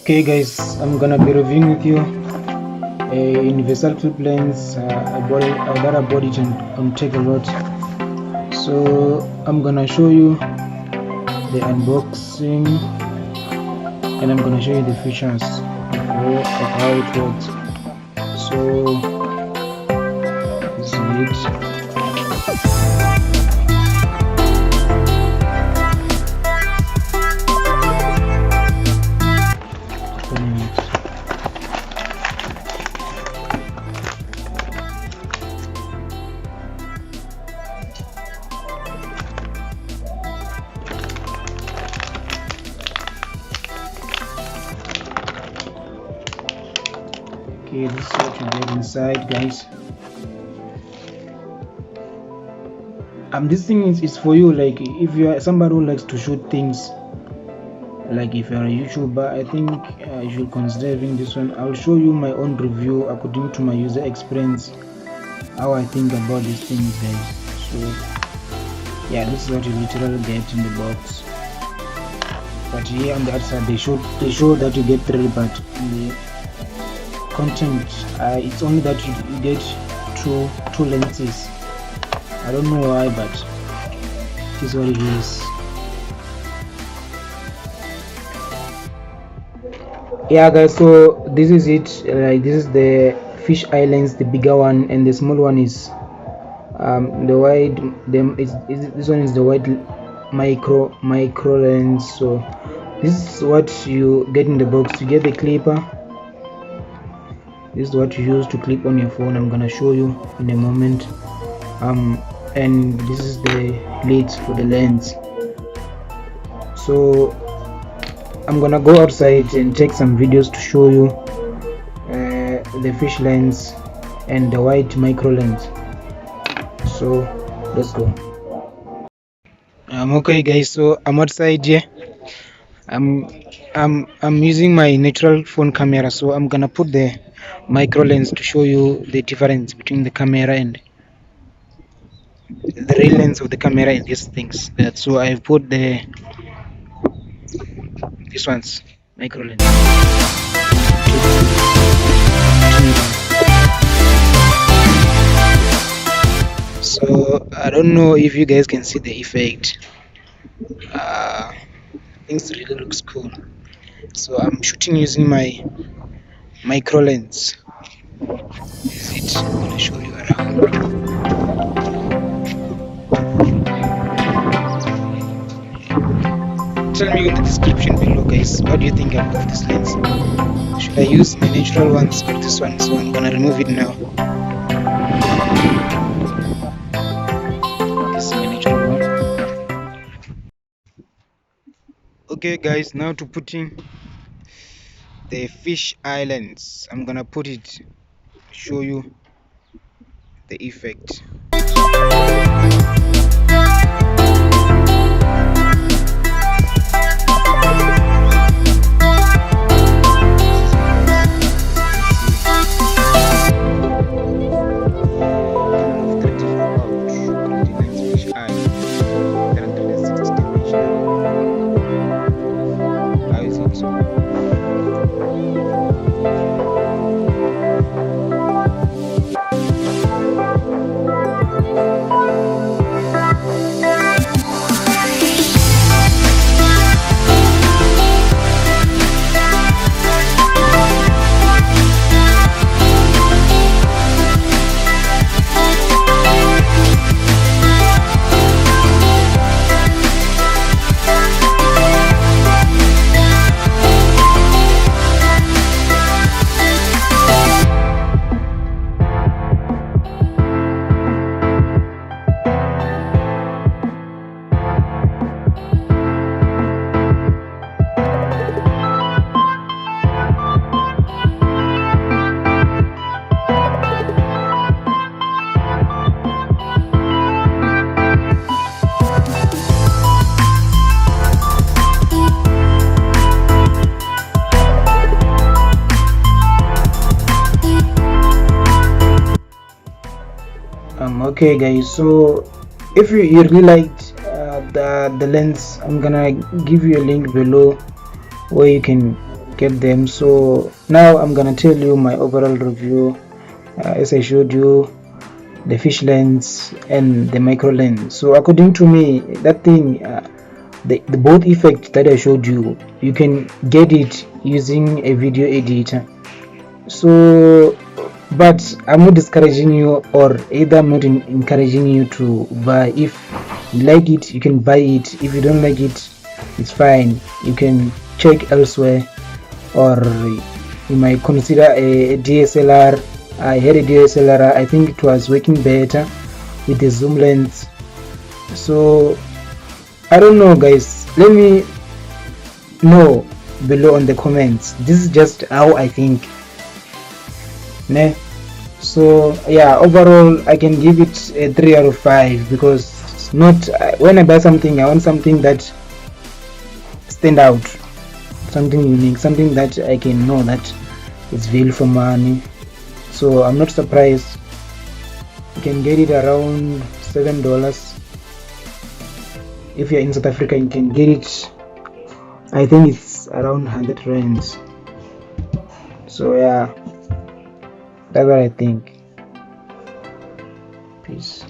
Okay guys, I'm gonna be reviewing with you a universal clip lens. I bought it on Takealot. So I'm gonna show you the unboxing and I'm gonna show you the features of how it works. So this is it. Okay, this is what you get inside, guys. This thing is for you, like if you are somebody who likes to shoot things, like if you're a YouTuber, I think you should consider having this one. I'll show you my own review according to my user experience, how I think about these things, guys. So yeah, this is what you literally get in the box. But here on the other side they show that you get 3, but in the content it's only that you get two lenses. I don't know why, but it is what it is. Yeah guys, so this is it. This is the fish eye lens, the bigger one, and the small one is the wide. This one is the wide micro lens. So this is what you get in the box. You get the clipper. This is what you use to clip on your phone. I'm gonna show you in a moment. And this is the lid for the lens. So I'm gonna go outside and take some videos to show you the fish lens and the wide micro lens. So let's go. Okay guys, so I'm outside here. I'm using my natural phone camera, so I'm gonna put the micro lens to show you the difference between the camera and the real lens of the camera and these things. So I've put this one's micro lens. So I don't know if you guys can see the effect. Things really looks cool. So I'm shooting using my micro lens. This is it. I'm gonna show you around. Tell me in the description below, guys, what do you think of this lens? Should I use my natural ones or this one? So I'm gonna remove it now. This is my natural one. Okay guys, now to put in the fish eye lens. I'm gonna put it, show you the effect. Okay guys, so if you really liked the lens, I'm gonna give you a link below where you can get them. So now I'm gonna tell you my overall review. As I showed you, the fish lens and the micro lens. So according to me, that thing, the both effect that I showed you, you can get it using a video editor. So but I'm not discouraging you, or either I'm not encouraging you to buy. If you like it, you can buy it. If you don't like it, it's fine, you can check elsewhere, or you might consider a DSLR. I had a DSLR, I think it was working better with the zoom lens. So I don't know, guys, let me know below on the comments. This is just how I think, ne? So yeah, overall I can give it a 3 out of 5, because it's not, when I buy something, I want something that stand out, something unique, something that I can know that it's value for money. So I'm not surprised. You can get it around $7. If you're in South Africa, you can get it, I think it's around 100 rands. So yeah, that's what I think. Peace.